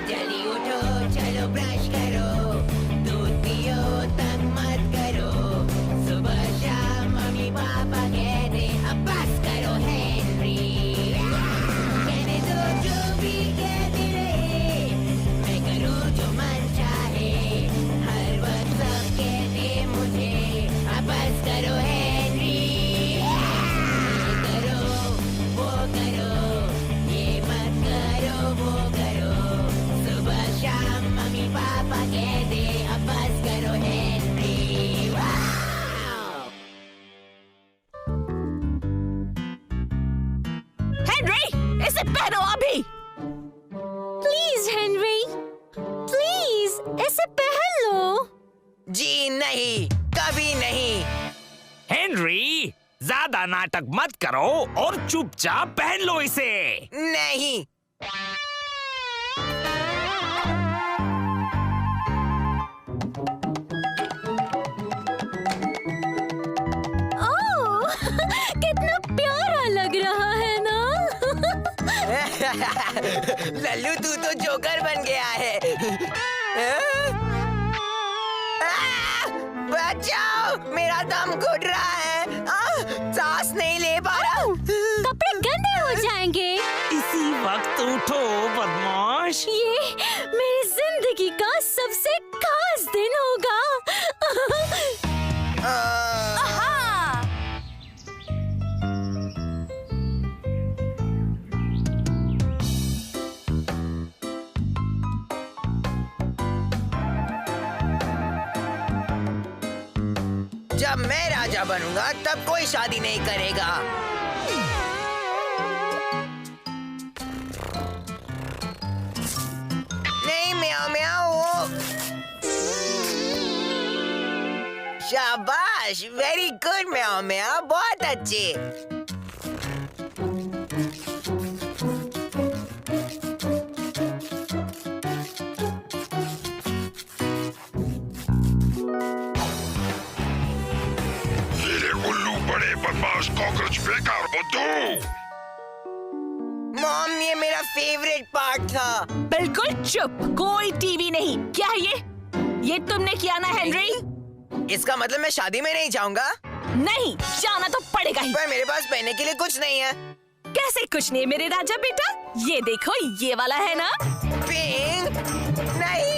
जल्दी उठो, चलो ब्रश करो, दूध पियो, तंग मत करो, सुबह शाम मम्मी पापा कहते अब बस करो हेनरी, कहने दो जो भी कहते रहे, मैं करूँ जो मन चाहे, हर वक्त सब कहते मुझे अब बस करो हेनरी, ये करो वो करो, ये मत करो वो करो, सुबह शाम मम्मी पापा कहते अब बस करो हेनरी। हेनरी, इसे पहनो अभी। प्लीज हेनरी, प्लीज इसे पहन लो। जी नहीं, कभी नहीं। हेनरी, ज्यादा नाटक मत करो और चुपचाप पहन लो इसे। नहीं। ओह, कितना प्यारा लग रहा है ना। लल्लू तू तो जोकर बन गया है। बचाओ, मेरा दम घुट रहा है, सांस नहीं ले पा रहा। कपड़े गंदे हो जाएंगे। इसी वक्त उठो बदमाश। ये मेरी जिंदगी का सबसे खास दिन होगा। जब मैं राजा बनूंगा तब कोई शादी नहीं करेगा। नहीं म्याओ म्याओ। शाबाश, वेरी गुड म्याओ म्याओ, बहुत अच्छे। बड़े बदमाश कॉकरोच बेकार बुद्धू। मॉम, ये मेरा फेवरेट पार्ट था। बिल्कुल चुप, कोई टीवी नहीं। क्या है ये तुमने किया ना हेनरी? इसका मतलब मैं शादी में नहीं जाऊंगा? नहीं, जाना तो पड़ेगा ही। पर मेरे पास पहनने के लिए कुछ नहीं है। कैसे कुछ नहीं है मेरे राजा बेटा? ये देखो, ये वाला है ना। पिंक नहीं।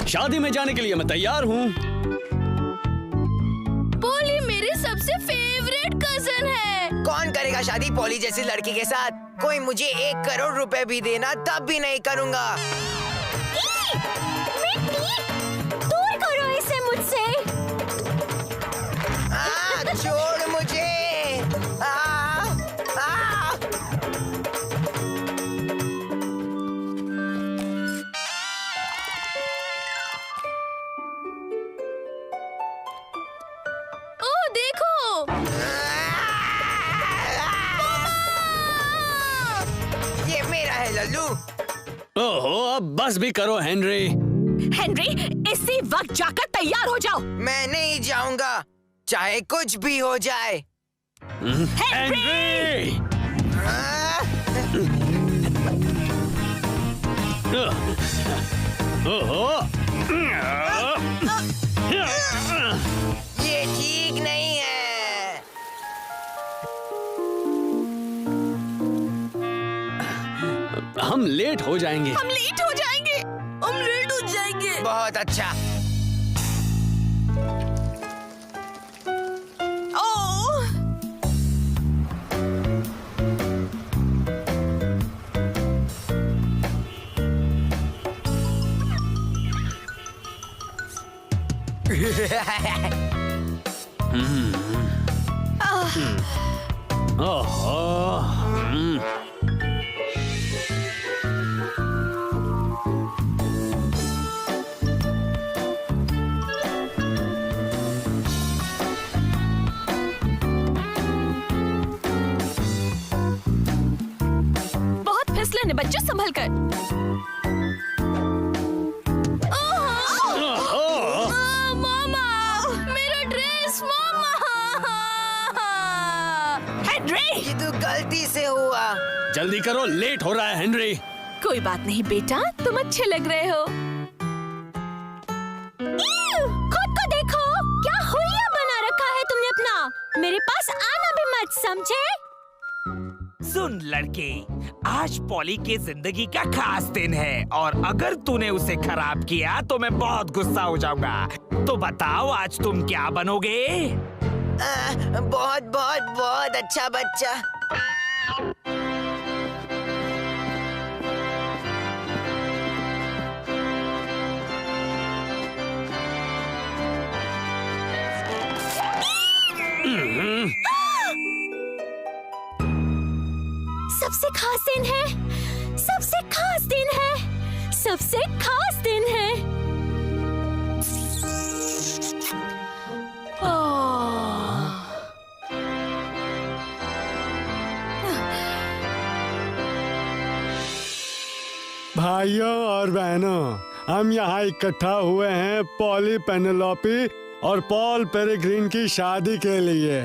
शादी में जाने के लिए मैं तैयार हूँ। पोली मेरी सबसे फेवरेट कजन है। कौन करेगा शादी पॉली जैसी लड़की के साथ? कोई मुझे 1 करोड़ रुपए भी देना तब भी नहीं करूंगा। दूर करो इसे मुझसे। छोड़ मुझे। ओह देखो। ये मेरा है लल्लू। ओहो, अब बस भी करो हेनरी। हेनरी, इसी वक्त जाकर तैयार हो जाओ। मैं नहीं जाऊंगा, चाहे कुछ भी हो जाए। हेनरी! ओहो! ये ठीक नहीं है। हम लेट हो जाएंगे। हम लेट हो जाएंगे। हम लेट हो जाएंगे। बहुत अच्छा। ओह, अपने बच्चों संभल कर। मामा, मेरा ड्रेस मामा। हेनरी, ये तो गलती से हुआ। जल्दी करो, लेट हो रहा है हेनरी। कोई बात नहीं बेटा, तुम अच्छे लग रहे हो। खुद को देखो, क्या हुलिया बना रखा है तुमने अपना। मेरे पास आना भी मत, समझे? सुन लड़के, आज पॉली के जिंदगी का खास दिन है और अगर तूने उसे खराब किया तो मैं बहुत गुस्सा हो जाऊंगा। तो बताओ आज तुम क्या बनोगे? बहुत बहुत बहुत अच्छा बच्चा। सबसे खास दिन है, सबसे खास दिन है, सबसे खास दिन है। भाइयों और बहनों, हम यहाँ इकट्ठा हुए हैं पॉली पेनेलोपी और पॉल पेरेग्रीन की शादी के लिए।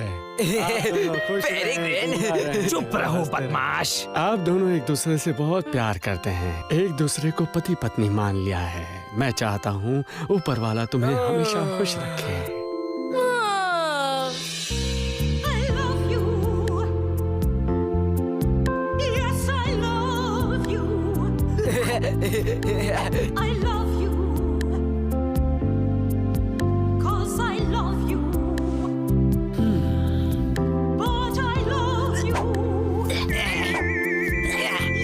पेरेग्रीन? चुप रहो बदमाश। आप दोनों एक दूसरे से बहुत प्यार करते हैं, एक दूसरे को पति पत्नी मान लिया है। मैं चाहता हूँ ऊपर वाला तुम्हें हमेशा खुश रखे। I love you, 'cause I love you. But I love you.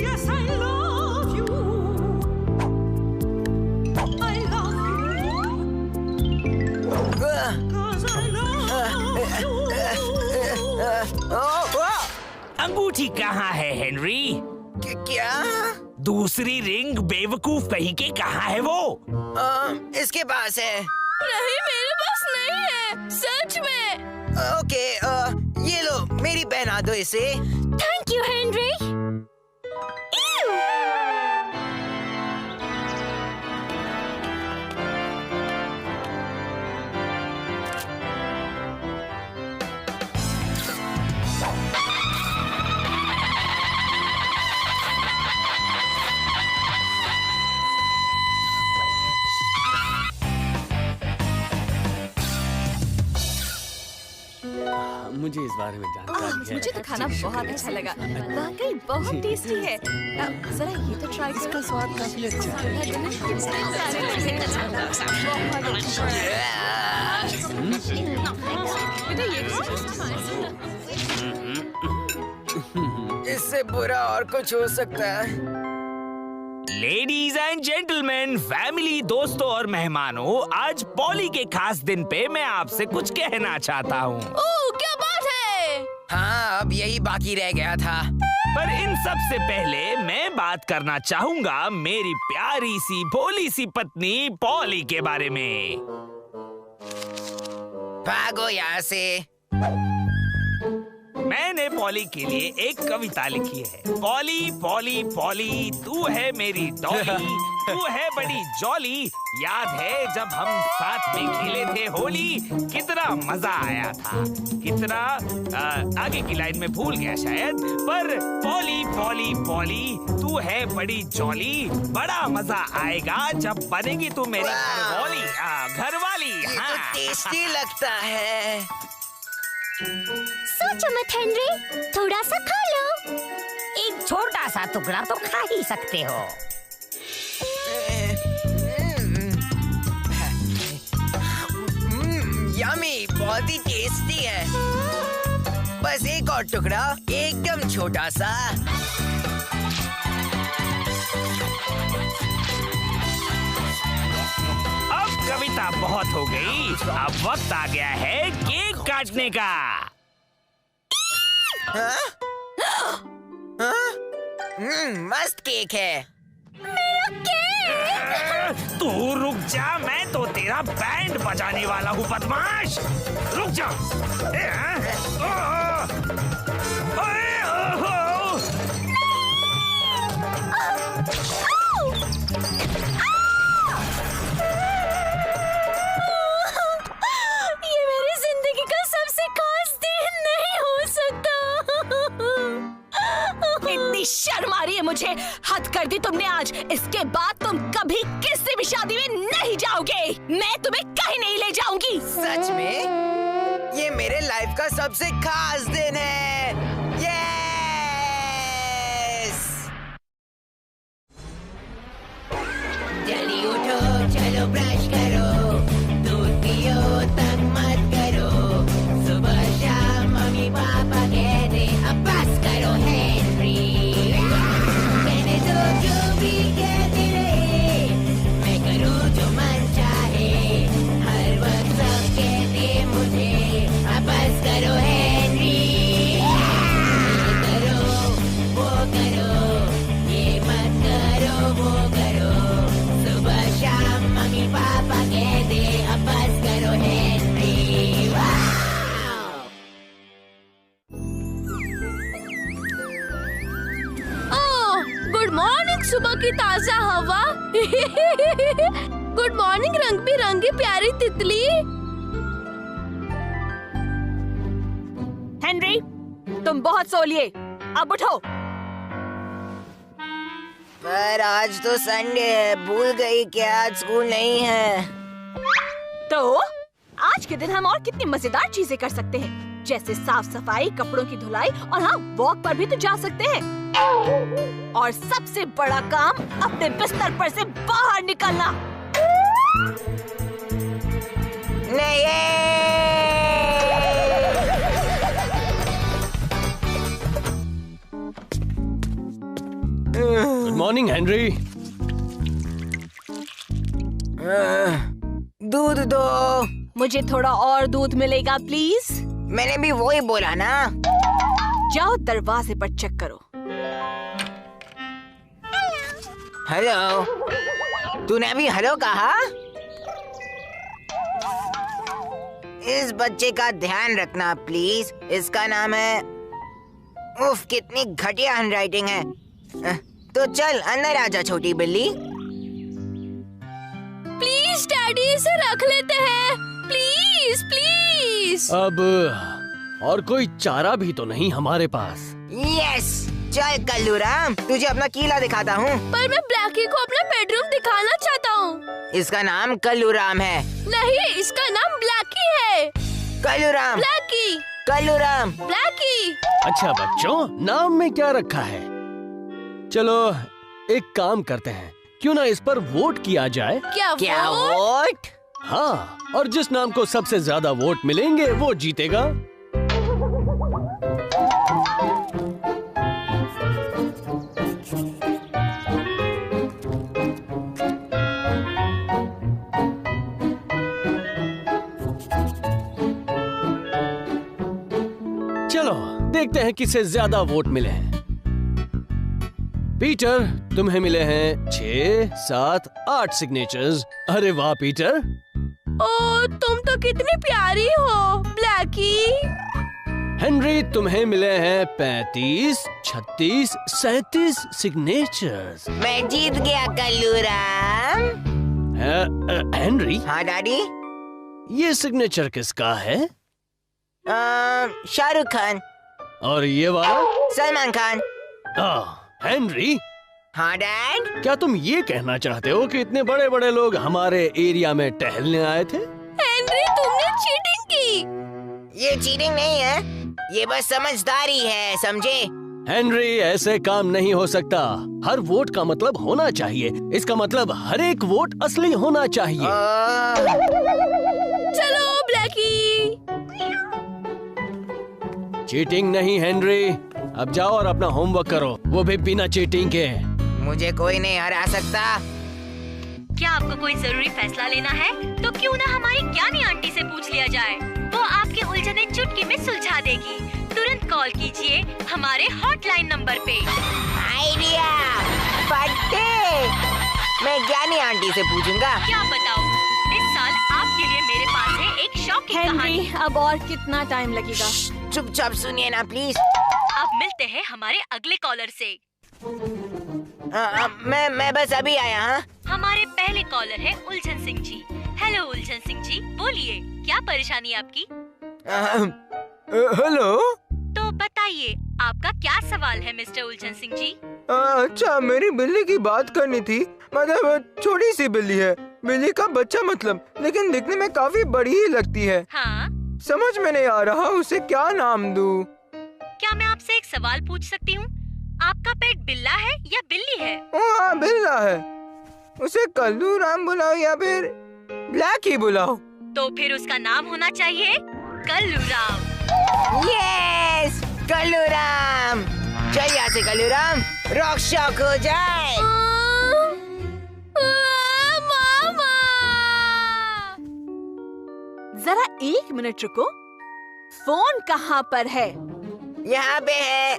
Yes, I love you. I love you, 'cause I love you. अंगूठी कहाँ है हेनरी? क्या? दूसरी रिंग बेवकूफ कहीं के कहाँ है वो? इसके पास है। नहीं, मेरे पास नहीं है, सच में। ओके, ये लो, मेरी पहना दो इसे। Thank you, Henry. मुझे इस बारे में जानकारी है। मुझे तो खाना बहुत अच्छा लगा, वाकई बहुत टेस्टी है। जरा ये तो ट्राई करो। इसका स्वाद काफी अच्छा है। इससे बुरा और कुछ हो सकता है। लेडीज एंड जेंटलमैन, फैमिली, दोस्तों और मेहमानों, आज पॉली के खास दिन पे मैं आपसे कुछ कहना चाहता हूँ। ओह, क्या बात है? हाँ, अब यही बाकी रह गया था। पर इन सब से पहले मैं बात करना चाहूँगा मेरी प्यारी सी भोली सी पत्नी पॉली के बारे में। भागो यहाँ से। मैंने पॉली के लिए एक कविता लिखी है। पॉली पॉली पॉली, तू है मेरी डॉली, तू है बड़ी जॉली। याद है जब हम साथ में खेले थे होली, कितना मजा आया था। कितना आगे की लाइन में भूल गया शायद, पर पॉली पॉली पॉली, तू है बड़ी जॉली। बड़ा मजा आएगा जब बनेगी तू मेरी घरवाली। घरवाली, ये हाँ। तो टेस्टी लगता है। सोचो मत हेनरी, थोड़ा सा खा लो। एक छोटा सा टुकड़ा तो खा ही सकते हो। यमी, बहुत ही टेस्टी है। बस एक और टुकड़ा, एकदम छोटा सा। अब कविता बहुत हो गई, अब वक्त आ गया है केक काटने का। हाँ? हाँ? मस्त केक है। तू रुक जा, मैं तो तेरा बैंड बजाने वाला हूँ बदमाश। रुक जा। बड़ी शर्म आ रही है मुझे। हद कर दी तुमने आज। इसके बाद तुम कभी किसी भी शादी में नहीं जाओगे। मैं तुम्हें कहीं नहीं ले जाऊंगी। सच में ये मेरे लाइफ का सबसे खास दिन है। यस! जल्दी उठो, चलो ब्रश करो, दूध पियो, तंग मत करो। सुबह शाम मम्मी पापा कहते अब बस करो हेनरी। कहने दो जो भी कहते रहे, मैं करूँ जो मन चाहे। हर वक्त सब कहते मुझे अब बस करो हेनरी। ये करो, वो करो, ये मत करो, वो करो। सुबह शाम मम्मी पापा कहते अब बस करो हेनरी। वाह! गुड मॉर्निंग सुबह की ताजा हवा। गुड मॉर्निंग रंग बिरंगी प्यारी तितली। हेनरी, तुम बहुत सो लिए, अब उठो। पर आज तो संडे है, भूल गई कि आज स्कूल नहीं है। तो आज के दिन हम और कितनी मजेदार चीजें कर सकते हैं, जैसे साफ सफाई, कपड़ों की धुलाई और हाँ, वॉक पर भी तो जा सकते हैं। और सबसे बड़ा काम, अपने बिस्तर पर से बाहर निकलना। Good morning Henry. दूध दो। मुझे थोड़ा और दूध मिलेगा प्लीज। मैंने भी वही बोला ना। जाओ दरवाजे पर चेक करो। हेलो, तूने अभी हेलो कहा? इस बच्चे का ध्यान रखना प्लीज। इसका नाम है। उफ, कितनी घटिया हैंडराइटिंग है। तो चल अंदर आजा छोटी बिल्ली। प्लीज डैडी, इसे रख लेते हैं। Please please. अब और कोई चारा भी तो नहीं हमारे पास। यस, चल कल्लू राम, तुझे अपना कीला दिखाता हूँ। पर मैं ब्लैकी को अपना बेडरूम दिखाना चाहता हूँ। इसका नाम कल्लू राम है। नहीं, इसका नाम ब्लैकी है। कल्लू राम, ब्लैकी, कल्लू राम। ब्लैकी। अच्छा बच्चों, नाम में क्या रखा है? चलो एक काम करते हैं, क्यों ना इस पर वोट किया जाए। क्या वोट? हाँ, और जिस नाम को सबसे ज्यादा वोट मिलेंगे वो जीतेगा। चलो देखते हैं किसे ज्यादा वोट मिले हैं। पीटर, तुम्हें मिले हैं 6, 7, 8 सिग्नेचर्स। अरे वाह पीटर। ओ, तुम तो कितनी प्यारी हो ब्लैकी। हेनरी, तुम्हें मिले हैं 35, 36, 37 सिग्नेचर्स। मैं जीत गया कल्लू राम। हेनरी, हाँ डैडी। ये सिग्नेचर किसका है? शाहरुख खान। और ये वाला? सलमान खान। हेनरी, हाँ डैड। क्या तुम ये कहना चाहते हो कि इतने बड़े बड़े लोग हमारे एरिया में टहलने आए थे? हेनरी, तुमने चीटिंग की। ये चीटिंग नहीं है, ये बस समझदारी है, समझे? हेनरी, ऐसे काम नहीं हो सकता। हर वोट का मतलब होना चाहिए। इसका मतलब हर एक वोट असली होना चाहिए। चलो ब्लैकी। चीटिंग नहीं हेनरी। अब जाओ और अपना होमवर्क करो, वो भी बिना चीटिंग के। मुझे कोई नहीं हरा सकता। क्या आपको कोई जरूरी फैसला लेना है तो क्यों ना हमारी ज्ञानी आंटी से पूछ लिया जाए। वो आपकी उलझने चुटकी में सुलझा देगी। तुरंत कॉल कीजिए हमारे हॉटलाइन नंबर पे। आइडिया फटे। मैं ज्ञानी आंटी से पूछूंगा। क्या बताऊं, इस साल आपके लिए मेरे पास है एक शॉकिंग कहानी। हेनरी, अब और कितना टाइम लगेगा? चुपचाप सुनिए ना प्लीज। अब मिलते हैं हमारे अगले कॉलर से। मैं बस अभी आया। हाँ, हमारे पहले कॉलर है उलझन सिंह जी। हेलो उलझन सिंह जी, बोलिए क्या परेशानी है आपकी? हेलो। तो बताइए आपका क्या सवाल है मिस्टर उलझन सिंह जी? अच्छा, मेरी बिल्ली की बात करनी थी। मतलब छोटी सी बिल्ली है, बिल्ली का बच्चा मतलब, लेकिन दिखने में काफी बड़ी ही लगती है। हाँ, समझ में नहीं आ रहा उसे क्या नाम दूं। क्या मैं आपसे एक सवाल पूछ सकती हूँ? आपका पेट बिल्ला है या बिल्ली है? हाँ, बिल्ला है। उसे कल्लू राम बुलाओ या फिर ब्लैक ही बुलाओ। तो फिर उसका नाम होना चाहिए कल्लू राम। यस, कल्लू राम। चल यहाँ से कल्लू राम, रॉक शॉक हो जाए। मामा! जरा 1 मिनट रुको। फोन कहाँ पर है? यहाँ पे है।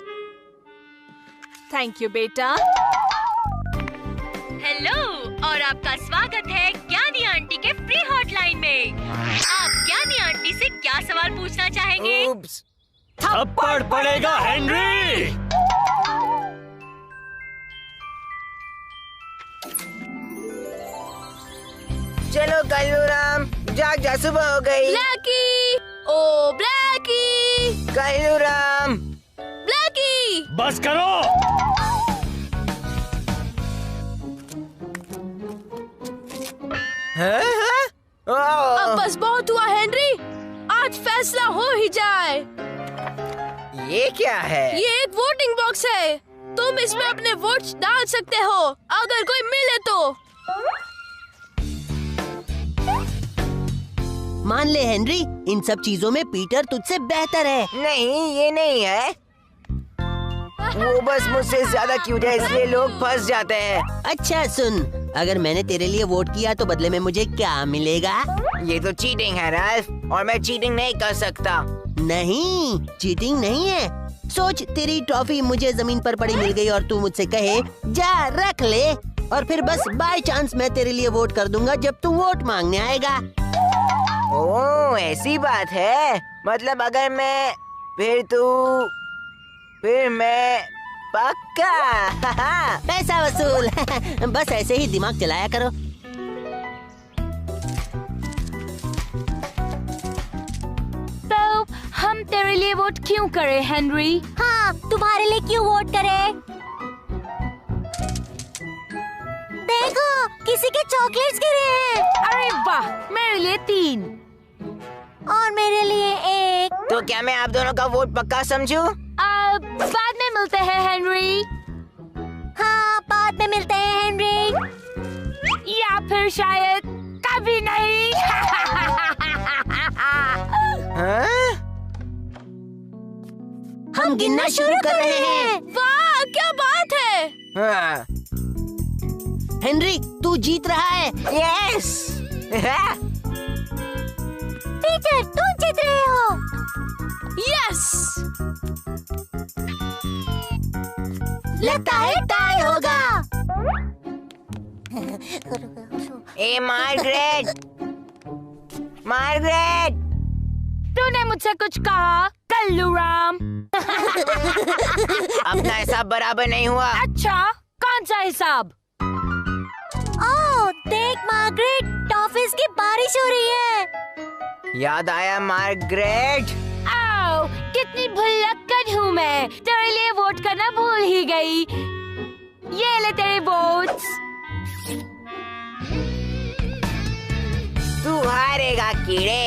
थैंक यू बेटा। हेलो, और आपका स्वागत है ज्ञानी आंटी के फ्री हॉटलाइन में। आप ज्ञानी आंटी से क्या सवाल पूछना चाहेंगे? उप्स। थप्पड़ पड़ेगा हेनरी। चलो कल्लू राम, जाग जा, सुबह हो गई। ब्लैकी! ओ ब्लैकी! कल्लू राम। ब्लैकी! बस करो। अब बस बहुत हुआ हेनरी, आज फैसला हो ही जाए। ये क्या है? ये एक वोटिंग बॉक्स है, तुम इसमें अपने वोट्स डाल सकते हो अगर कोई मिले तो। मान ले हेनरी, इन सब चीजों में पीटर तुझसे बेहतर है। नहीं, ये नहीं है। वो बस मुझसे ज्यादा क्यूट है, इसलिए लोग फंस जाते हैं। अच्छा सुन, अगर मैंने तेरे लिए वोट किया तो बदले में मुझे क्या मिलेगा? ये तो चीटिंग है राल्फ, और मैं चीटिंग नहीं कर सकता। नहीं, चीटिंग नहीं है। सोच, तेरी ट्रॉफी मुझे जमीन पर पड़ी मिल गई और तू मुझसे कहे जा रख ले, और फिर बस बाय चांस मैं तेरे लिए वोट कर दूंगा जब तू वोट मांगने आएगा। ओह, ऐसी बात है। मतलब अगर मैं फिर मैं पक्का। पैसा वसूल। बस ऐसे ही दिमाग चलाया करो। तो हम तेरे लिए वोट क्यों करें हेनरी? हाँ, तुम्हारे लिए क्यों वोट करें? देखो, किसी के चॉकलेट्स गिरे हैं। अरे वाह, मेरे लिए 3 और मेरे लिए 1। तो क्या मैं आप दोनों का वोट पक्का समझूं? बाद में मिलते हैं हेनरी। हाँ, बाद में मिलते हैं हेनरी। या फिर शायद कभी नहीं। हाँ? हम गिनना शुरू कर रहे हैं। वाह, क्या बात है। हाँ। हेनरी, तू जीत रहा है। यस। पीटर, तुम जीत रहे हो। यस, लगता है टाई होगा। ए मार्गरेट, मार्गरेट। तूने मुझसे कुछ कहा कल्लू राम? अपना हिसाब बराबर नहीं हुआ। अच्छा, कौन सा हिसाब? ओह, देख मार्गरेट, टॉफीज की बारिश हो रही है। याद आया मार्गरेट। आओ, कितनी भुलक्कड़ हूँ मैं, तेरे लिए वोट करना भूल ही गई। ये ले तेरे वोट्स। तू हारेगा कीड़े।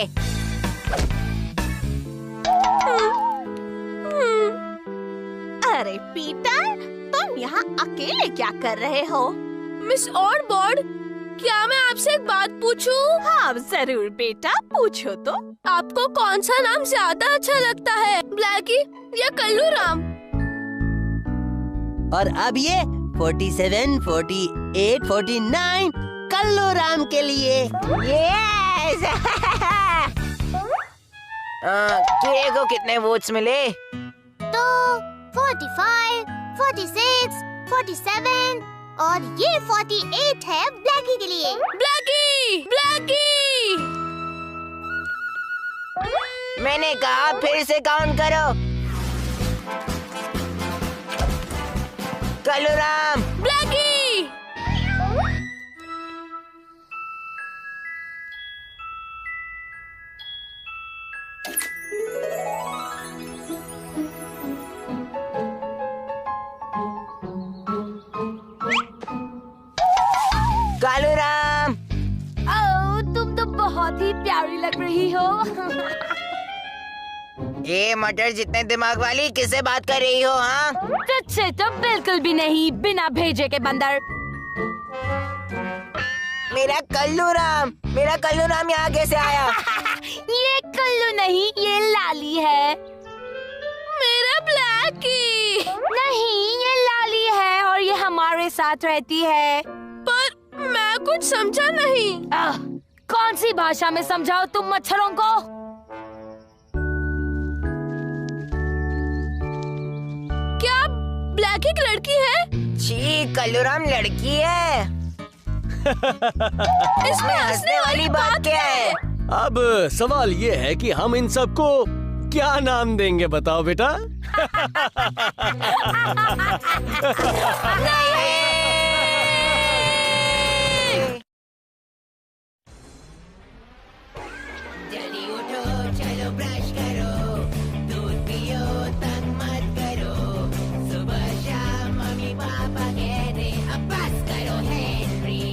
अरे पीटर, तुम यहाँ अकेले क्या कर रहे हो? मिस ऑनबोर्ड, क्या मैं आपसे एक बात पूछूं? हाँ जरूर बेटा, पूछो तो। आपको कौन सा नाम ज्यादा अच्छा लगता है, ब्लैकी या कल्लू राम? और अब ये 47, 48, 49 कल्लू राम के लिए। यस। कीड़े को कितने वोट्स मिले? तो 45, 46, 47 और ये 48 है ब्लैकी के लिए। ब्लैकी! ब्लैकी! मैंने कहा फिर से काउंट करो। कल्लू राम। ब्लैकी! रही हो? ए मटर जितने दिमाग वाली, किससे बात कर रही हो? हाँ, तुझसे तो बिल्कुल भी नहीं, बिना भेजे के बंदर। मेरा कल्लू राम यहाँ कैसे आया? ये कल्लू नहीं, ये लाली है। मेरा ब्लैकी। नहीं, ये लाली है और ये हमारे साथ रहती है। पर मैं कुछ समझा नहीं। कौन सी भाषा में समझाओ तुम मच्छरों को? क्या ब्लैकी एक लड़की है? छी, कल्लू राम लड़की है। इसमें हंसने वाली बात क्या है? अब सवाल ये है कि हम इन सबको क्या नाम देंगे, बताओ बेटा। जल्दी उठो, चलो ब्रश करो, दूध पियो, तंग मत करो। सुबह शाम मम्मी पापा कहते अब बस करो हेनरी।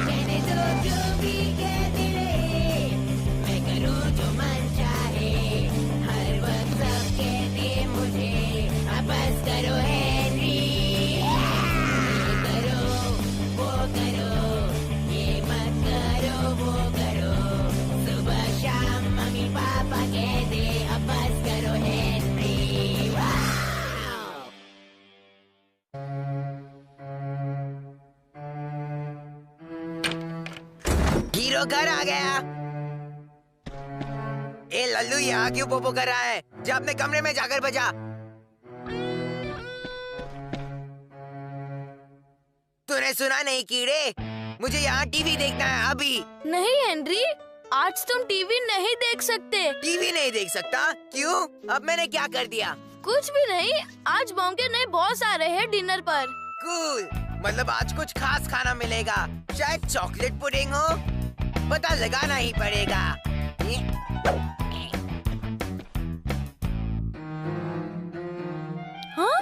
कहने दो जो भी कहते रहे, मैं करूँ जो मन चाहे। हर वक्त सब कहते मुझे अब बस करो हेनरी। ये करो, वो करो, ये मत करो, वो करो। सुबह शाम मम्मी पापा कहते अब बस करो हेनरी। वाव! हीरो घर आ गया। ए लल्लू, यहाँ क्यों पोपो कर रहा है? जा अपने कमरे में जाकर बजा। तूने सुना नहीं कीड़े? मुझे यहाँ टीवी देखना है अभी। नहीं हेनरी, आज तुम टीवी नहीं देख सकते। टीवी नहीं देख सकता? क्यों? अब मैंने क्या कर दिया? कुछ भी नहीं, आज बॉम के नए बॉस आ रहे हैं डिनर पर। कूल, मतलब आज कुछ खास खाना मिलेगा। शायद चॉकलेट पुडिंग हो, पता लगाना ही पड़ेगा। हाँ?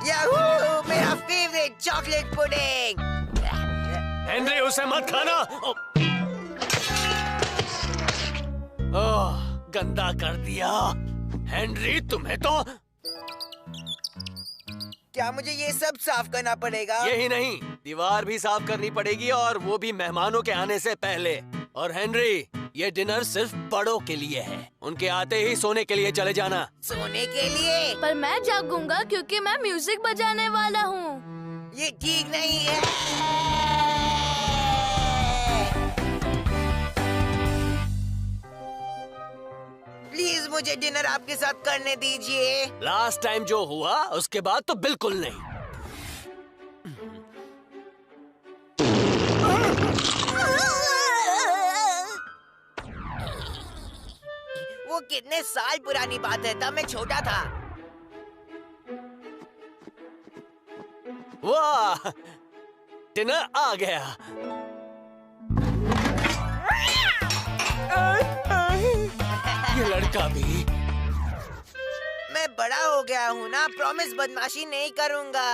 याहू, मेरा फेवरेट चॉकलेट पुडिंग। हेनरी, उसे मत खाना। ओह, गंदा कर दिया। हेनरी, तुम्हें तो। क्या मुझे ये सब साफ करना पड़ेगा? यही नहीं, दीवार भी साफ करनी पड़ेगी, और वो भी मेहमानों के आने से पहले। और हेनरी, ये डिनर सिर्फ बड़ों के लिए है। उनके आते ही सोने के लिए चले जाना। सोने के लिए? पर मैं जागूंगा क्योंकि मैं म्यूजिक बजाने वाला हूँ। ये ठीक नहीं है। प्लीज मुझे डिनर आपके साथ करने दीजिए। लास्ट टाइम जो हुआ उसके बाद तो बिल्कुल नहीं। वो कितने साल पुरानी बात है, तब मैं छोटा था। वाह, डिनर आ गया। ये लड़का भी। मैं बड़ा हो गया हूँ ना, प्रॉमिस बदमाशी नहीं करूँगा।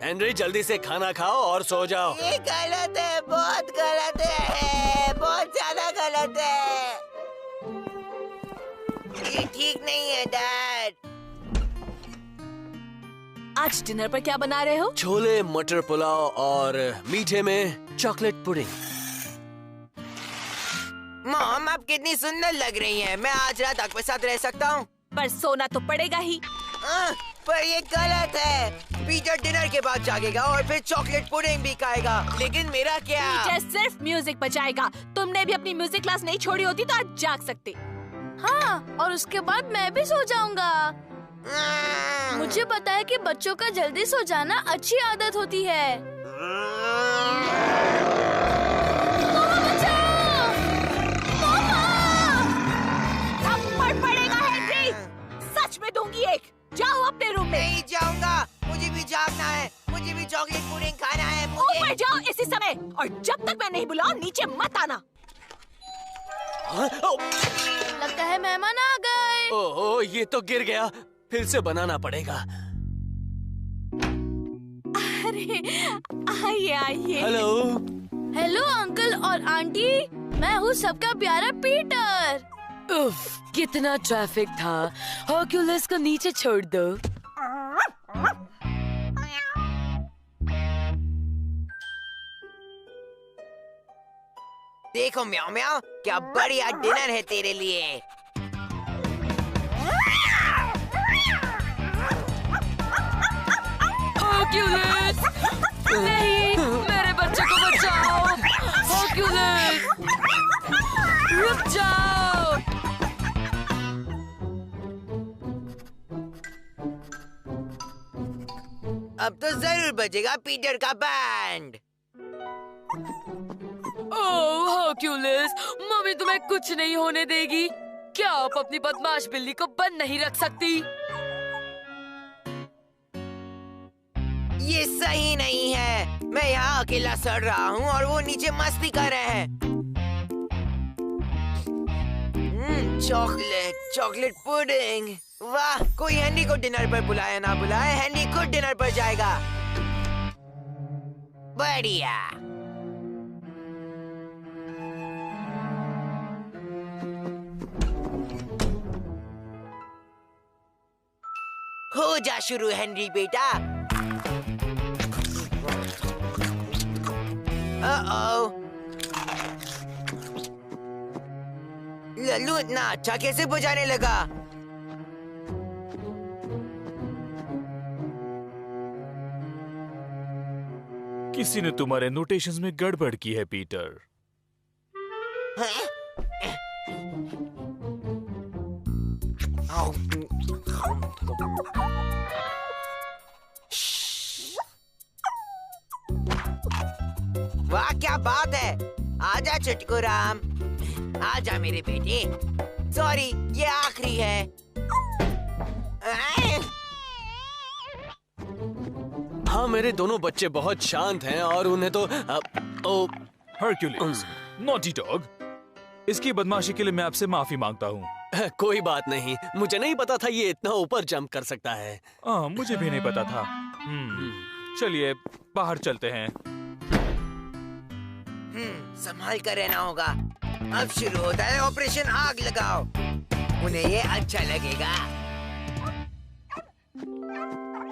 हेनरी, जल्दी से खाना खाओ और सो जाओ। ये गलत है, बहुत गलत है, बहुत ज्यादा गलत है। ये ठीक नहीं है डैड। आज डिनर पर क्या बना रहे हो? छोले मटर पुलाव और मीठे में चॉकलेट पुडिंग। मॉम, आप कितनी सुंदर लग रही हैं। मैं आज रात आपके साथ रह सकता हूँ? पर सोना तो पड़ेगा ही। पर ये गलत है। पीटर डिनर के बाद जागेगा और फिर चॉकलेट पुडिंग भी खाएगा। लेकिन मेरा क्या? पीटर सिर्फ म्यूजिक बजाएगा। तुमने भी अपनी म्यूजिक क्लास नहीं छोड़ी होती तो आज जाग सकते। हाँ, और उसके बाद मैं भी सो जाऊंगा। मुझे पता है कि बच्चों का जल्दी सो जाना अच्छी आदत होती है। थप्पड़ पड़ेगा हेनरी, सच में दूंगी एक। जाओ अपने रूम में। नहीं जाऊंगा, मुझे भी जागना है, मुझे भी चॉकलेट पुडिंग खाना है। मुझे... ऊपर जाओ इसी समय, और जब तक मैं नहीं बुलाऊं नीचे मत आना। लगता है मेहमान आ गए। ओह, ये तो गिर गया, फिर से बनाना पड़ेगा। अरे आइए आइए। हेलो। हेलो अंकल और आंटी, मैं हूँ सबका प्यारा पीटर। उफ, कितना ट्रैफिक था। हरक्यूलिस को नीचे छोड़ दो। देखो म्याओ म्याओ, क्या बढ़िया डिनर है तेरे लिए। हरक्यूलिस, नहीं, मेरे बच्चे को बचाओ। हरक्यूलिस, रुक जाओ। अब तो जरूर बजेगा पीटर का बैंड। ओह हरक्यूलिस, मम्मी तुम्हें कुछ नहीं होने देगी। क्या आप अपनी बदमाश बिल्ली को बंद नहीं रख सकती? ये सही नहीं है। मैं यहाँ अकेला सड़ रहा हूँ और वो नीचे मस्ती कर रहे हैं। Chocolate pudding. वाह, कोई हैंडी को डिनर पर बुलाया ना बुलाए, हैंडी खुद डिनर पर जाएगा। बढ़िया। हो जा शुरू हेनरी बेटा। लल्लू इतना अच्छा कैसे बजाने लगा? किसी ने तुम्हारे नोटेशंस में गड़बड़ की है पीटर। वाह क्या बात है। आजा चुटकू राम, आजा मेरे बेटे। सॉरी, ये आखिरी है। हाँ, मेरे दोनों बच्चे बहुत शांत हैं और उन्हें तो हरक्यूलिस, नॉटी डॉग, इसकी बदमाशी के लिए मैं आपसे माफी मांगता हूँ। कोई बात नहीं, मुझे नहीं पता था ये इतना ऊपर जंप कर सकता है। मुझे भी नहीं पता था। चलिए बाहर चलते हैं। संभाल कर रहना होगा। अब शुरू होता है ऑपरेशन आग लगाओ। उन्हें ये अच्छा लगेगा।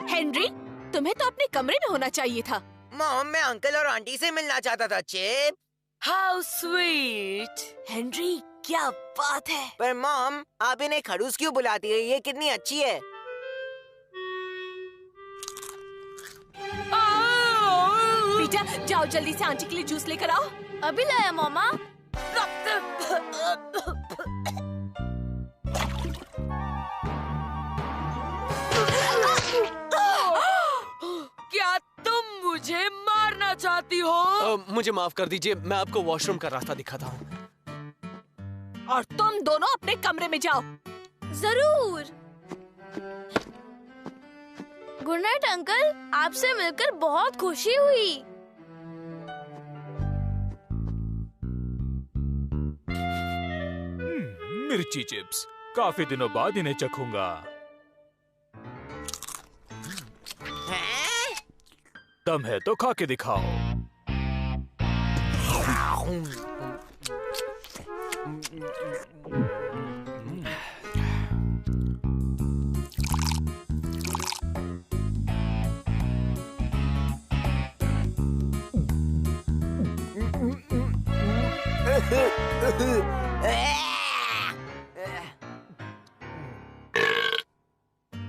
हेनरी, तुम्हें तो अपने कमरे में होना चाहिए था। मॉम, मैं अंकल और आंटी से मिलना चाहता था। Chip, how sweet. हेनरी, क्या बात है। पर मॉम, आप इन्हें खड़ूस क्यों बुलाती है? ये कितनी अच्छी है। बेटा, जाओ जल्दी से आंटी के लिए जूस लेकर आओ। अभी लाया मामा। क्या तुम मुझे मारना चाहती हो? मुझे माफ कर दीजिए, मैं आपको वॉशरूम का रास्ता दिखाता हूँ। और तुम दोनों अपने कमरे में जाओ। जरूर। गुड नाइट अंकल, आपसे मिलकर बहुत खुशी हुई। मिर्ची चिप्स, काफी दिनों बाद इन्हें चखूंगा। दम है तो खा के दिखाओ।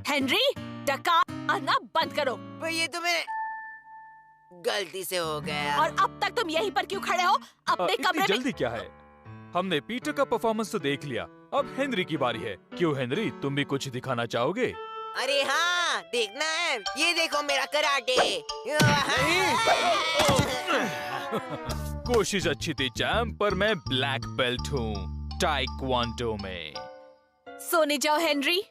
हेनरी, डकार आना बंद करो। ये तो मेरे गलती से हो गया। और अब तक तुम यहीं पर क्यों खड़े हो? अपने कमरे में। जल्दी क्या है? हमने पीटर का परफॉर्मेंस तो देख लिया, अब हेनरी की बारी है। क्यों हेनरी, तुम भी कुछ दिखाना चाहोगे? अरे हाँ, देखना है। ये देखो मेरा कराटे। कोशिश अच्छी थी जैम, पर मैं ब्लैक बेल्ट हूँ टाइक्वांडो में। सोने जाओ हेनरी।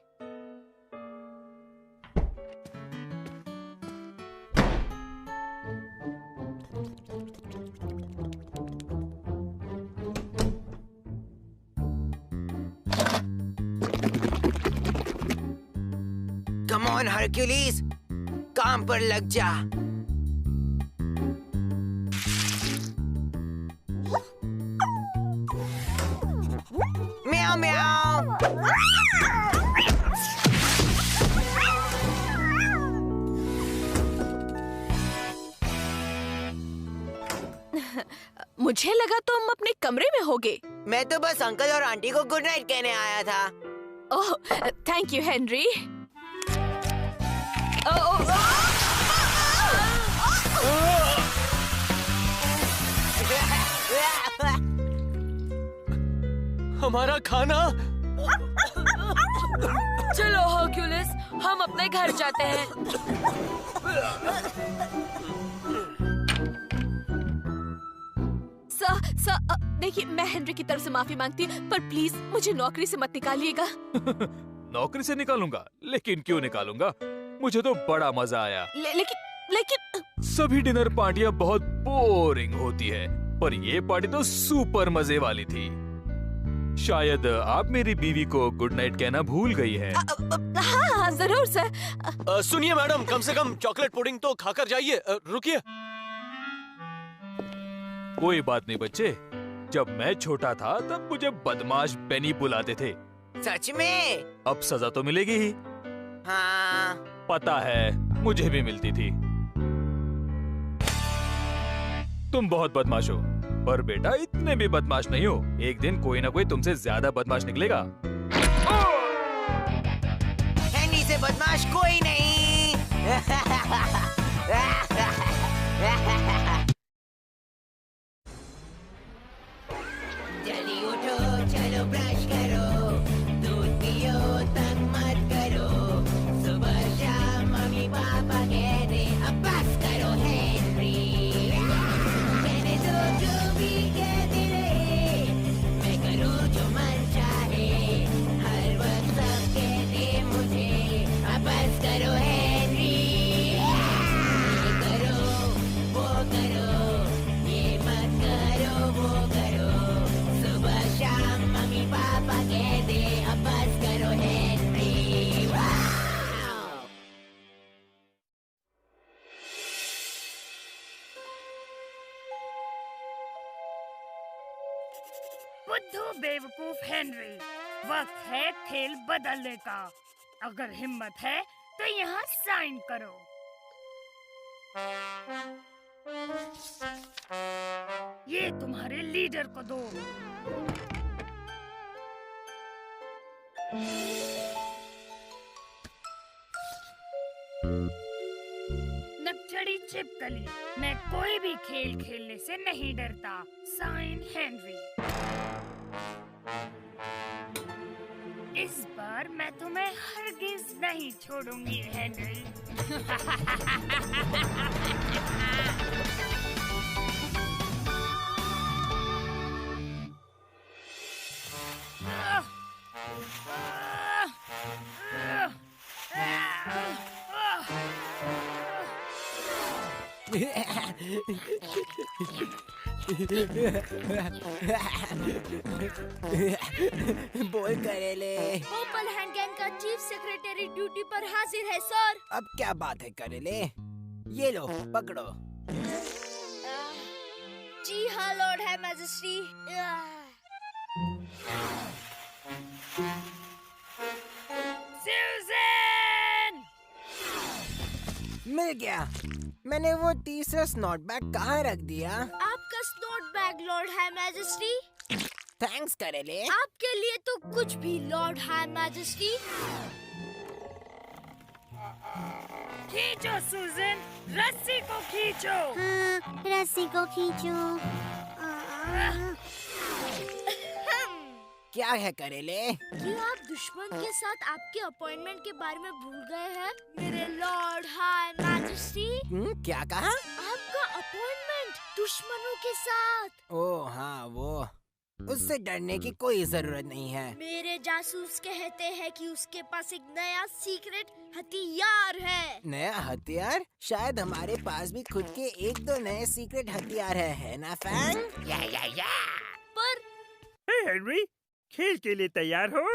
कम ऑन हरक्यूलिस, काम पर लग जा। मुझे लगा तुम अपने कमरे में होगे। मैं तो बस अंकल और आंटी को गुड नाइट कहने आया था। ओह, थैंक यू हेनरी। हमारा खाना। चलो हर्क्यूलिस, हम अपने घर जाते हैं। देखिए, मैं हेनरी की तरफ से माफी मांगती हूँ, पर प्लीज मुझे नौकरी से मत निकालिएगा। नौकरी से निकालूंगा? लेकिन क्यों निकालूंगा? मुझे तो बड़ा मजा आया। लेकिन सभी डिनर पार्टियां बहुत बोरिंग होती है, पर ये पार्टी तो सुपर मजे वाली थी। शायद आप मेरी बीवी को गुड नाइट कहना भूल गई है। हाँ, जरूर सर। सुनिए मैडम, कम से कम चॉकलेट पुडिंग तो खाकर जाइए। रुकिए। कोई बात नहीं बच्चे, जब मैं छोटा था तब मुझे बदमाश बेनी बुलाते थे। सच में? अब सजा तो मिलेगी ही। हाँ। पता है, मुझे भी मिलती थी। तुम बहुत बदमाश हो, पर बेटा इतने भी बदमाश नहीं हो। एक दिन कोई ना कोई तुमसे ज्यादा बदमाश निकलेगा। हेनरी से बदमाश कोई नहीं। जल्दी उठो, चलो ब्रश करो, दूध पियो, तंग मत करो। सुबह शाम मम्मी पापा कहते अब बस करो हेनरी। कहने दो जो भी कहते रहे, मैं करूँ जो मन चाहे। हर वक्त सब कहते मुझे अब बस करो हेनरी। ये करो, वो करो, ये मत करो, वो करो। सुबह शाम मम्मी पापा कहते अब बस करो हेनरी। वाव! बुद्धू बेवकूफ हेनरी, वक्त है खेल बदलने का। अगर हिम्मत है तो यहाँ साइन करो। ये तुम्हारे लीडर को दो। नकचड़ी छिपकली, मैं कोई भी खेल खेलने से नहीं डरता। Sign Henry. इस बार मैं तुम्हें हरगिज नहीं छोड़ूंगी हेनरी। बोल करेले। पर्पल हैंड गैंग का चीफ सेक्रेटरी ड्यूटी पर हाजिर है सर। अब क्या बात है करेले? ये लो पकड़ो। जी हाँ लॉर्ड है मैजेस्टी। सुज़ैन! मिल गया। मैंने वो तीसरा स्नॉट बैग कहाँ रख दिया? आपका स्नॉट बैग लॉर्ड है मैजेस्टी। थैंक्स करेले। आपके लिए तो कुछ भी लॉर्ड है मैजेस्टी। खींचो सुज़ैन, रस्सी को खींचो। हाँ, रस्सी को खींचो। क्या है करेले? क्या आप दुश्मन के साथ आपके अपॉइंटमेंट के बारे में भूल गए हैं मेरे लॉर्ड हाई मैजेस्टी? क्या कहा? आपका अपॉइंटमेंट दुश्मनों के साथ। ओह हाँ, वो उससे डरने की कोई जरूरत नहीं है। मेरे जासूस कहते हैं कि उसके पास एक नया सीक्रेट हथियार है। नया हथियार? शायद हमारे पास भी खुद के एक दो नए सीक्रेट हथियार है ना फैंग? या। पर हेनरी, खेल के लिए तैयार हो?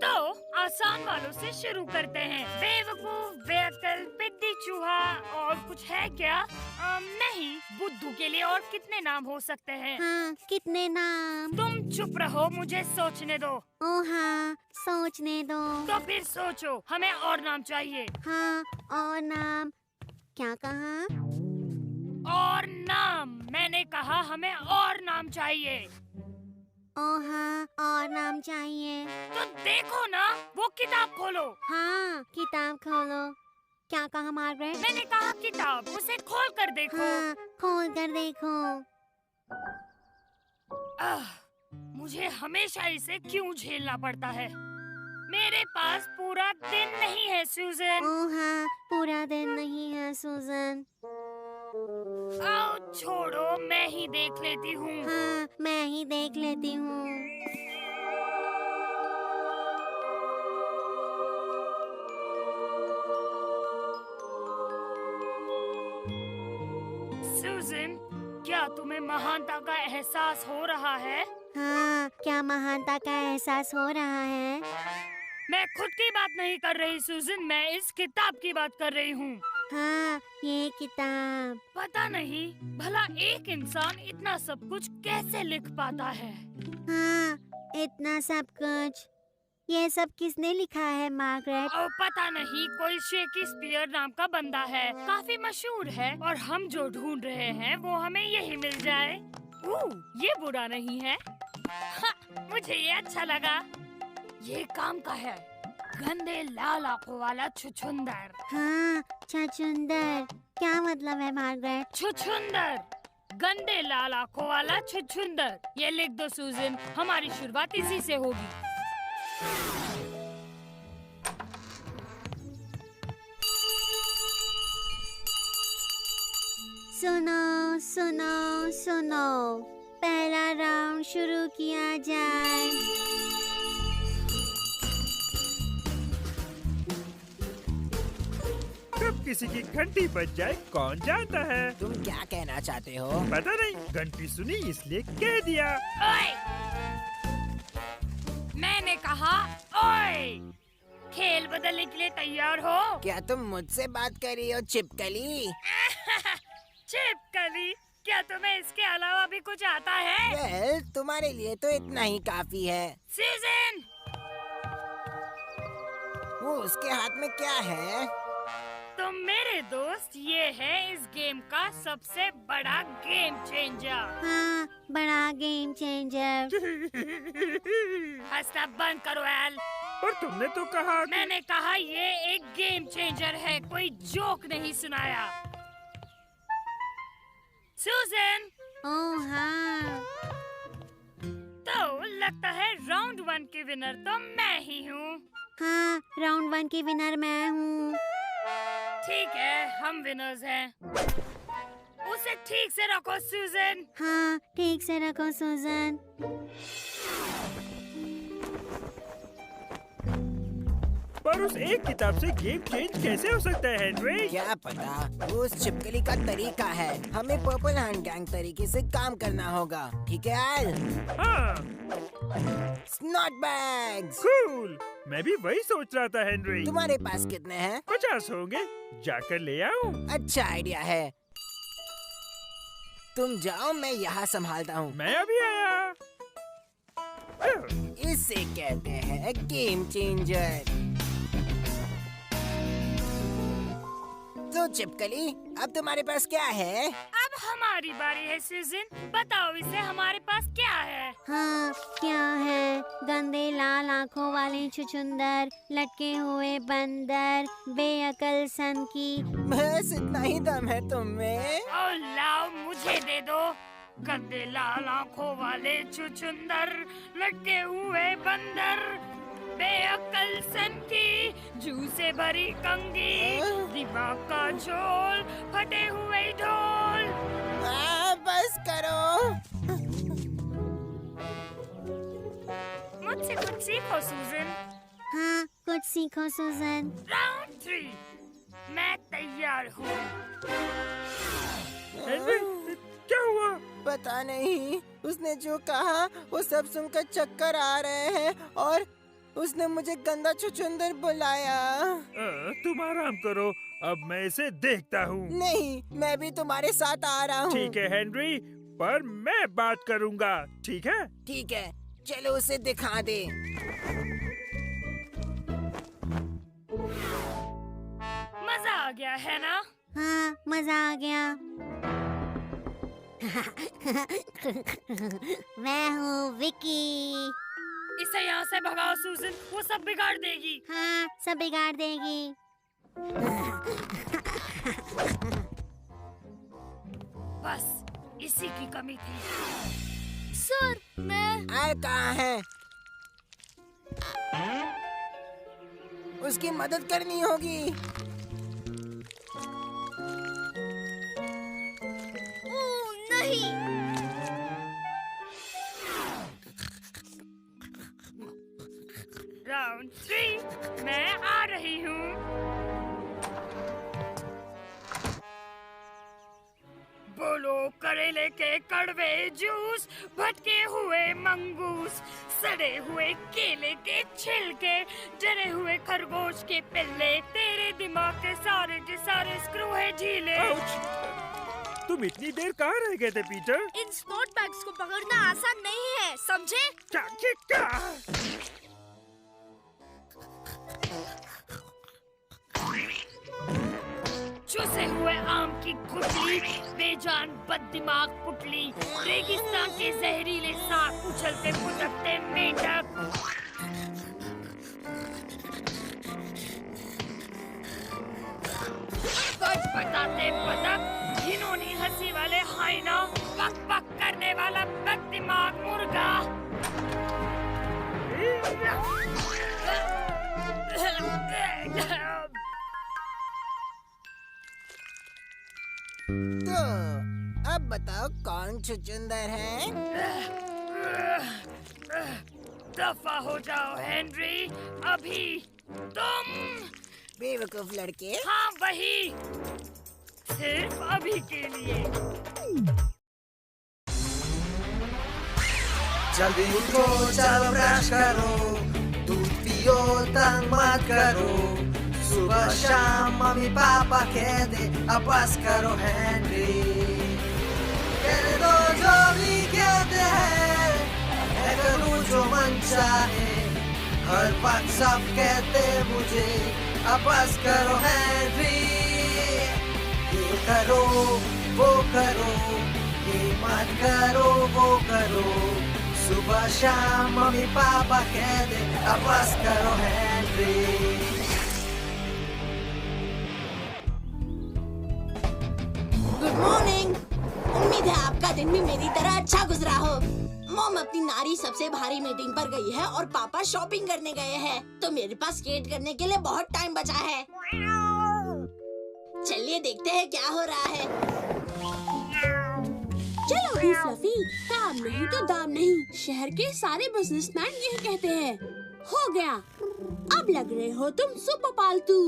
तो आसान वालों से शुरू करते हैं। बेवकूफ, बेअक्ल, पिद्दी चूहा, और कुछ है क्या? नहीं, बुद्धू के लिए और कितने नाम हो सकते हैं? हाँ, कितने नाम? तुम चुप रहो, मुझे सोचने दो। ओह हाँ, सोचने दो। तो फिर सोचो, हमें और नाम चाहिए। हाँ, और नाम क्या कहा? और नाम। मैंने कहा हमें और नाम चाहिए। ओ हाँ, और नाम चाहिए। तो देखो ना, वो किताब खोलो। हाँ, किताब खोलो। क्या कहा मार्गरेट? मैंने कहा किताब, उसे खोल कर देखो। हाँ, खोल कर देखो। मुझे हमेशा इसे क्यों झेलना पड़ता है? मेरे पास पूरा दिन नहीं है सूजन। ओ हाँ, पूरा दिन नहीं है सूजन। आओ छोड़ो, मैं ही देख लेती हूँ। हाँ, मैं ही देख लेती हूँ। सूजन, क्या तुम्हें महानता का एहसास हो रहा है? हाँ, क्या महानता का एहसास हो रहा है? मैं खुद की बात नहीं कर रही सूजन, मैं इस किताब की बात कर रही हूँ। हाँ, ये किताब। पता नहीं भला एक इंसान इतना सब कुछ कैसे लिख पाता है। हाँ, इतना सब कुछ। ये सब किसने लिखा है मार्गरेट? पता नहीं, कोई शेक्सपियर नाम का बंदा है, काफी मशहूर है, और हम जो ढूंढ रहे हैं वो हमें यही मिल जाए। ये बुरा नहीं है। मुझे ये अच्छा लगा। ये काम का है। गंदे लाल आंखों वाला छुछुंदर। हाँ, छुछुंदर। क्या मतलब है मार्गरेट? छुछुंदर, गंदे लाल आंखों वाला छुछुंदर। ये लिख दो सूजन, हमारी शुरुआत इसी से होगी। सुनो, सुनो, सुनो। पहला राउंड शुरू किया जाए। कब किसी की घंटी बज जाए कौन जानता है? तुम क्या कहना चाहते हो? पता नहीं, घंटी सुनी इसलिए कह दिया। ओए! मैंने कहा ओए! खेल बदलने के लिए तैयार हो? क्या तुम मुझसे बात कर रही हो छिपकली? छिपकली, क्या तुम्हें इसके अलावा भी कुछ आता है? वेल, तुम्हारे लिए तो इतना ही काफी है। सीजन! वो उसके हाथ में क्या है? तुम मेरे दोस्त, ये है इस गेम का सबसे बड़ा गेम चेंजर। हाँ, बड़ा गेम चेंजर। हंसना बंद करो एल। और तुमने तो कहा मैंने कहा ये एक गेम चेंजर है, कोई जोक नहीं सुनाया। सूजन! ओह हाँ। तो लगता है राउंड 1 की विनर तो मैं ही हूँ। हाँ, राउंड 1 की विनर मैं हूँ। ठीक है, हम विनर्स हैं। उसे ठीक से रखो सूजन। हाँ, ठीक से रखो सूजन। पर उस एक किताब से गेम चेंज कैसे हो सकता है हेनरी? क्या पता, वो उस छिपकली का तरीका है। हमें पर्पल हैंड गैंग तरीके से काम करना होगा, ठीक है यार? हाँ। Snout bags. कूल, मैं भी वही सोच रहा था हेनरी। तुम्हारे पास कितने हैं? 50 होंगे, जाकर ले आऊं? अच्छा आइडिया है। तुम जाओ, मैं यहाँ संभालता हूँ। मैं अभी आया। इसे कहते हैं गेम चेंजर। तो छिपकली, अब तुम्हारे पास क्या है? अब हमारी बारी है सूजन, बताओ इसे हमारे पास क्या है? हाँ, क्या है? गंदे लाल आँखों वाले छुछुंदर, लटके हुए बंदर, बेअकल सन की। बस इतना ही दम है तुम में? ओ लाओ, मुझे दे दो। गंदे लाल आँखों वाले छुछुंदर, लटके हुए बंदर, बेअक्ल सन की, जू से भरी कंगी, दिमाग का झोल, फटे हुए ढोल। बस करो। मुझसे कुछ सीखो सूजन। हाँ, कुछ सीखो सूजन। राउंड 3, मैं तैयार हूँ। क्या हुआ? पता नहीं, उसने जो कहा वो सब सुनकर चक्कर आ रहे हैं और उसने मुझे गंदा छुछुंदर बुलाया। तुम आराम करो, अब मैं इसे देखता हूँ। नहीं, मैं भी तुम्हारे साथ आ रहा हूँ। ठीक है हेनरी, पर मैं बात करूँगा, ठीक है? ठीक है, चलो उसे दिखा दे। मजा आ गया है ना? हाँ, मजा आ गया। मैं हूँ विकी। इसे यहाँ से भगाओ सूजन, वो सब बिगाड़ देगी। हाँ, सब बिगाड़ देगी। बस इसी की कमी थी। सर, मैं कहाँ है? उसकी मदद करनी होगी। ओह नहीं। राउंड 3 मैं आ रही हूँ। बोलो करेले के कड़वे जूस, भटके हुए मंगूस, सड़े हुए केले के छिलके, जले हुए खरगोश के पिल्ले, तेरे दिमाग के सारे स्क्रू है ढीले। तुम इतनी देर कहाँ रह गए थे पीटर? इन स्पोर्ट बैग्स को पकड़ना आसान नहीं है, समझे? क्या? चूसे हुए आम की गुठली, बेजान बददिमाग पुतली, रेगिस्तान के जहरीले सांप, उछलते फुदकते मेंढक। सच बताते बतख, घिनौनी हंसी वाले हाइना, पक पक करने वाला बददिमाग मुर्गा। तो अब बताओ कौन छुचुंदर है? दफा हो जाओ हेनरी, अभी तुम। बेवकूफ लड़के। हाँ वही, सिर्फ अभी के लिए। जल्दी उठो, चलो ब्रश करो, दूध पियो, तंग मत करो, सुबह शाम मम्मी पापा कह दे, अब बस करो हेनरी। कहने दो जो भी कहते हैं, मैं करूँ जो मन चाहे, हर वक्त सब कहते मुझे, अब बस करो हेनरी। ये करो, वो करो, ये मत करो, वो करो, सुबह शाम मम्मी पापा कह दे, अब बस करो हेनरी। Good morning. उम्मीद है आपका दिन भी मेरी तरह अच्छा गुजरा हो। मॉम अपनी नारी सबसे भारी मीटिंग पर गई है और पापा शॉपिंग करने गए हैं, तो मेरे पास स्केट करने के लिए बहुत टाइम बचा है। चलिए देखते हैं क्या हो रहा है। चलो भी फ्लफी, काम नहीं तो दाम नहीं, शहर के सारे बिजनेसमैन यही कहते हैं। हो गया, अब लग रहे हो तुम सुपर पालतू।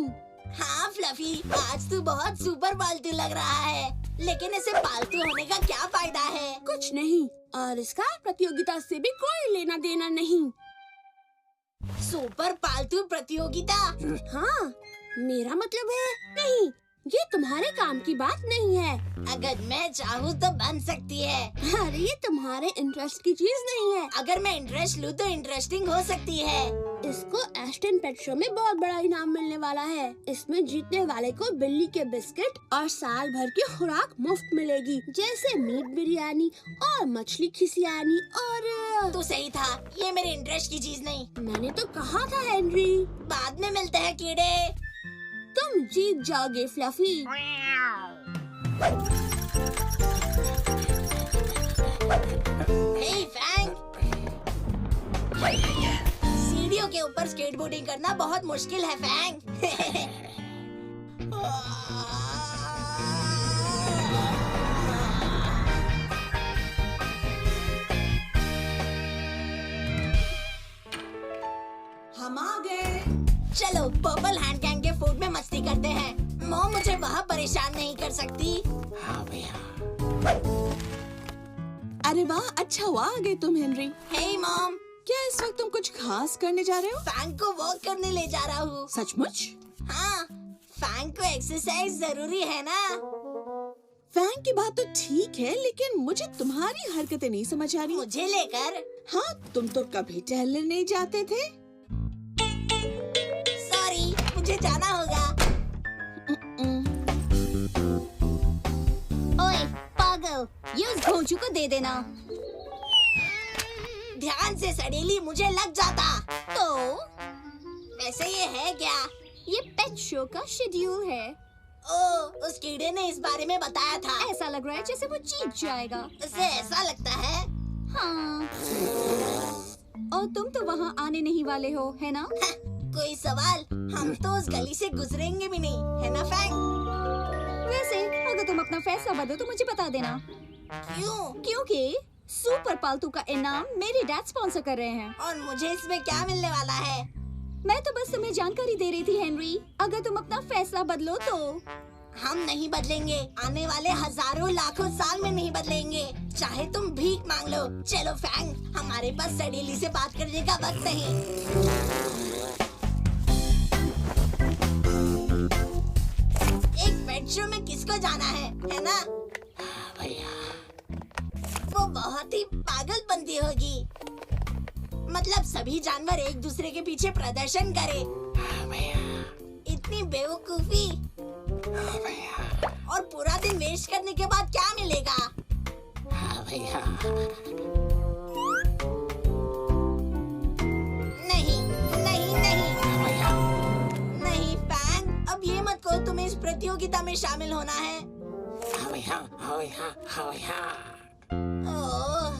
हाँ फ्लफी, आज तू बहुत सुपर पालतू लग रहा है, लेकिन इसे पालतू होने का क्या फायदा है? कुछ नहीं, और इसका प्रतियोगिता से भी कोई लेना देना नहीं। सुपर पालतू प्रतियोगिता? हाँ, मेरा मतलब है नहीं, ये तुम्हारे काम की बात नहीं है। अगर मैं चाहूँ तो बन सकती है। अरे ये तुम्हारे इंटरेस्ट की चीज नहीं है। अगर मैं इंटरेस्ट लूँ तो इंटरेस्टिंग हो सकती है। इसको एस्टन पेट शो में बहुत बड़ा इनाम मिलने वाला है। इसमें जीतने वाले को बिल्ली के बिस्किट और साल भर की खुराक मुफ्त मिलेगी, जैसे मीट बिरयानी और मछली खिसियानी और। तो सही था, ये मेरे इंटरेस्ट की चीज नहीं। मैंने तो कहा था हेनरी। बाद में मिलते हैं कीड़े। तुम जीत जाओगे फ्लफी। हे फैंग, सीढ़ियों के ऊपर स्केटबोर्डिंग करना बहुत मुश्किल है फैंग। हम आ गए। चलो पर्पल हैंड गैंग के फूड में मस्ती करते हैं। मॉम मुझे वहाँ परेशान नहीं कर सकती। हाँ भैया। अरे वाह, अच्छा हुआ आ गए तुम हेनरी। हे मॉम, क्या इस वक्त तुम कुछ खास करने जा रहे हो? फैंग को वॉक करने ले जा रहा हूँ। सचमुच? हाँ, फैंग को एक्सरसाइज जरूरी है ना। फैंग की बात तो ठीक है, लेकिन मुझे तुम्हारी हरकतें नहीं समझ आ रही। मुझे लेकर? हाँ, तुम तो कभी टहलने नहीं जाते थे। सॉरी, मुझे जाना होगा। ओए पागल, लो, ये उस घोंचू को दे देना। ध्यान से सड़ेली, मुझे लग जाता। तो वैसे ये है क्या? ये पेट शो का शेड्यूल है। ओह, उस कीड़े ने इस बारे में बताया था। ऐसा लग रहा है जैसे वो जीत जाएगा। उसे ऐसा लगता है? हाँ। और तुम तो वहाँ आने नहीं वाले हो, है ना? कोई सवाल? हम तो उस गली से गुजरेंगे भी नहीं, है ना फैंग? वैसे अगर तुम अपना फैसला बदलो तो मुझे बता देना। क्यों? क्योंकि सुपर पालतू का इनाम मेरे डैड स्पॉन्सर कर रहे हैं। और मुझे इसमें क्या मिलने वाला है? मैं तो बस तुम्हें जानकारी दे रही थी हेनरी। अगर तुम अपना फैसला बदलो तो। हम नहीं बदलेंगे, आने वाले हजारों लाखों साल में नहीं बदलेंगे, चाहे तुम भीख मांग लो। चलो फैंग, हमारे पास सड़ेली से बात करने का वक्त नहीं। एक पेट शो में किसको जाना है ना? भैया, वो बहुत ही पागलपंती होगी। मतलब सभी जानवर एक दूसरे के पीछे प्रदर्शन करे। इतनी बेवकूफी। और पूरा दिन वेस्ट करने के बाद क्या मिलेगा? भैया, नहीं नहीं नहीं नहीं फैंग, अब ये मत कहो तुम्हें इस प्रतियोगिता में शामिल होना है। ओह,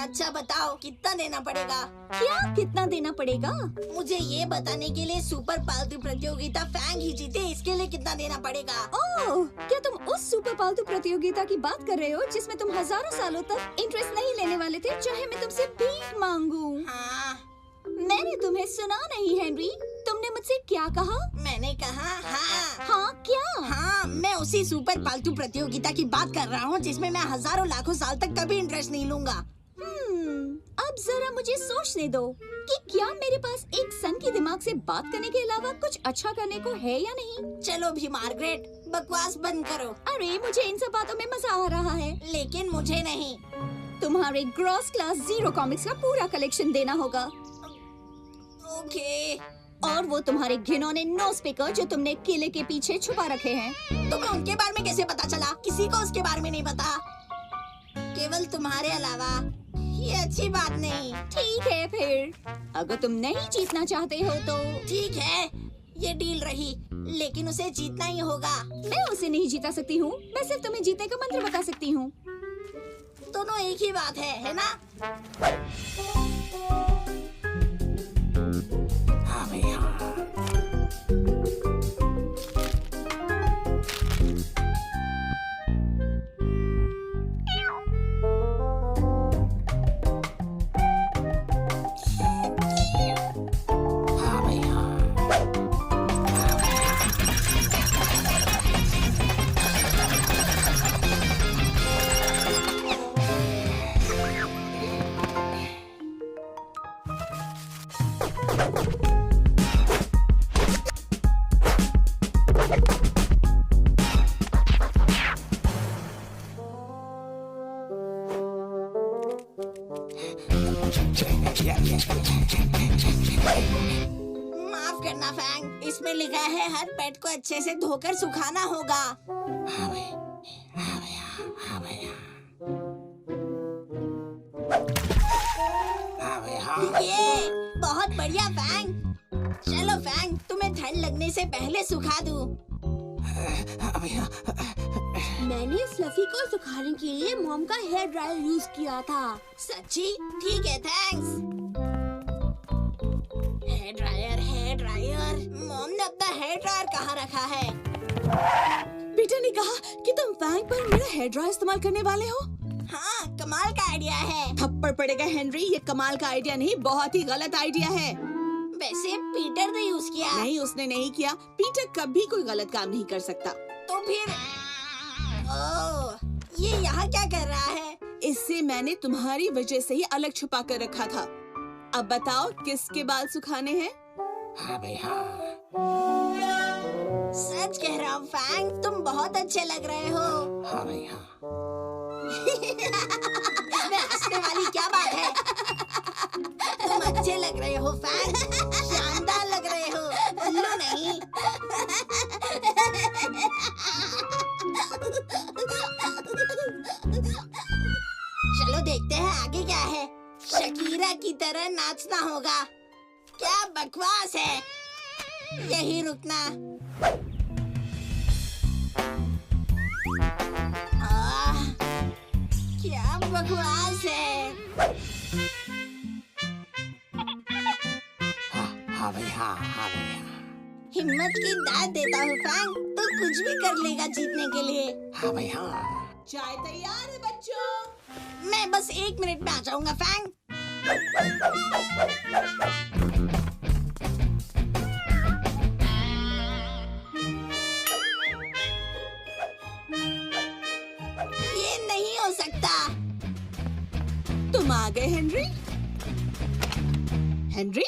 अच्छा बताओ, कितना देना पड़ेगा? क्या कितना देना पड़ेगा? मुझे ये बताने के लिए सुपर पालतू प्रतियोगिता फैंग ही जीते, इसके लिए कितना देना पड़ेगा? ओह, क्या तुम उस सुपर पालतू प्रतियोगिता की बात कर रहे हो जिसमें तुम हजारों सालों तक इंटरेस्ट नहीं लेने वाले थे, चाहे मैं तुमसे भीख मांगू? हाँ। मैंने तुम्हें सुना नहीं हेनरी, तुमने मुझसे क्या कहा? मैंने कहा हाँ। हाँ क्या? हाँ, मैं उसी सुपर पालतू प्रतियोगिता की बात कर रहा हूँ जिसमें मैं हजारों लाखों साल तक कभी इंटरेस्ट नहीं लूंगा। अब जरा मुझे सोचने दो कि क्या मेरे पास एक सन के दिमाग से बात करने के अलावा कुछ अच्छा करने को है या नहीं। चलो भी मार्गरेट, बकवास बंद करो। अरे मुझे इन सब बातों में मजा आ रहा है, लेकिन मुझे नहीं। तुम्हारे ग्रॉस क्लास 0 कॉमिक्स का पूरा कलेक्शन देना होगा। ओके। और वो तुम्हारे घिनौने नोज पिकर जो तुमने किले के पीछे छुपा रखे हैं। तुम्हें उनके बारे में कैसे पता चला? किसी को उसके बारे में नहीं पता, केवल तुम्हारे अलावा। ये अच्छी बात नहीं। ठीक है फिर, अगर तुम नहीं जीतना चाहते हो तो ठीक है, ये डील रही, लेकिन उसे जीतना ही होगा। मैं उसे नहीं जीता सकती हूँ, मैं सिर्फ तुम्हें जीतने का मंत्र बता सकती हूँ। दोनों एक ही बात है ना? हाँ भैया। माफ करना फैंग, इसमें लिखा है हर पेट को अच्छे से धोकर सुखाना होगा। हाँ भैया। ये बहुत बढ़िया फैंग। चलो फैंग, तुम्हें ठंड लगने से पहले सुखा दूं। मैंने फ्लफी को सुखाने के लिए मॉम का हेयर ड्रायर यूज किया था। सच्ची? ठीक है, थैंक्स। Hair dryer. मॉम ने अपना हेयर ड्रायर कहाँ रखा है? पीटर ने कहा कि तुम फैंग पर मेरा हेयर ड्रायर इस्तेमाल करने वाले हो। हाँ, कमाल का आइडिया है। थप्पड़ पड़ेगा हेनरी, ये कमाल का आइडिया नहीं, बहुत ही गलत आइडिया है। वैसे पीटर ने यूज किया। नहीं, उसने नहीं किया। पीटर कभी कोई गलत काम नहीं कर सकता। तो फिर ओह, ये यहाँ क्या कर रहा है? इससे मैंने तुम्हारी वजह से ही अलग छुपा कर रखा था। अब बताओ किसके बाल सुखाने हैं? हाँ भैया। सच कह रहा हूँ फैंग, तुम बहुत अच्छे लग रहे हो। हाँ भैया। इसमें हंसने वाली क्या बात है? तुम अच्छे लग रहे हो फैंग, शानदार। चलो देखते हैं आगे क्या है। शकीरा की तरह नाचना होगा। क्या बकवास है, यही रुकना। क्या बकवास है। हाँ भैया, हाँ भैया। हिम्मत की दाद देता हूँ फैंग, तो कुछ भी कर लेगा जीतने के लिए। हाँ भैया। चाय तैयार है बच्चों। मैं बस 1 मिनट में आ जाऊंगा फैंग। ये नहीं हो सकता। तुम आ गए हेनरी। हेनरी,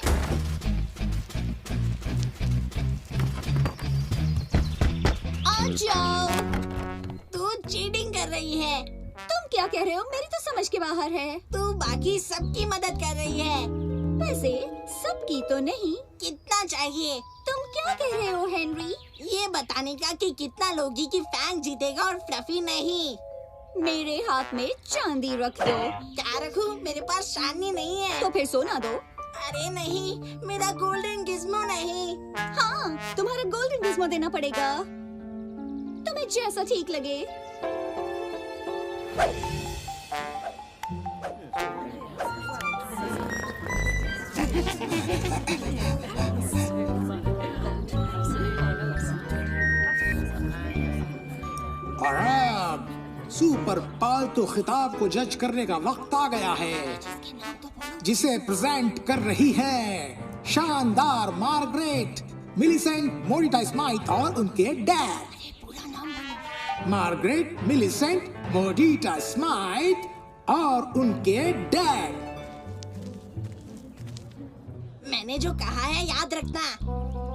आ जाओ। तू चीटिंग कर रही है। तुम क्या कह रहे हो? मेरी तो समझ के बाहर है। तू बाकी सबकी मदद कर रही है। वैसे सबकी तो नहीं। कितना चाहिए? तुम क्या कह रहे हो हेनरी? ये बताने का कि कितना लोगी की फैंग जीतेगा और फ्लफी नहीं। मेरे हाथ में चांदी रख दो। क्या रखूं? मेरे पास चांदी नहीं है। तो फिर सोना दो। अरे नहीं, मेरा गोल्डन गिज़्मो नहीं। हाँ, तुम्हारा गोल्डन गिज़्मो देना पड़ेगा। तुम्हें जैसा ठीक लगे। और अब सुपर पालतू खिताब को जज करने का वक्त आ गया है, जिसे प्रेजेंट कर रही है शानदार मार्गरेट, मिलिसेंट, मोनिटा स्माइथ और उनके डैड। मार्गरेट, मिलिसेंट, मोनिटा स्माइथ और उनके डैड। मैंने जो कहा है याद रखना।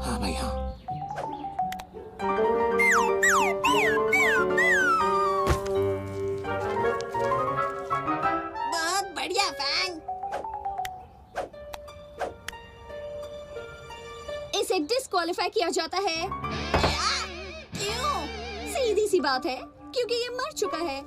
हाँ भैया। बहुत बढ़िया फैंग। इसे डिस्क्वालीफाई किया जाता है। क्या? क्यों? सीधी सी बात है, क्योंकि ये मर चुका है।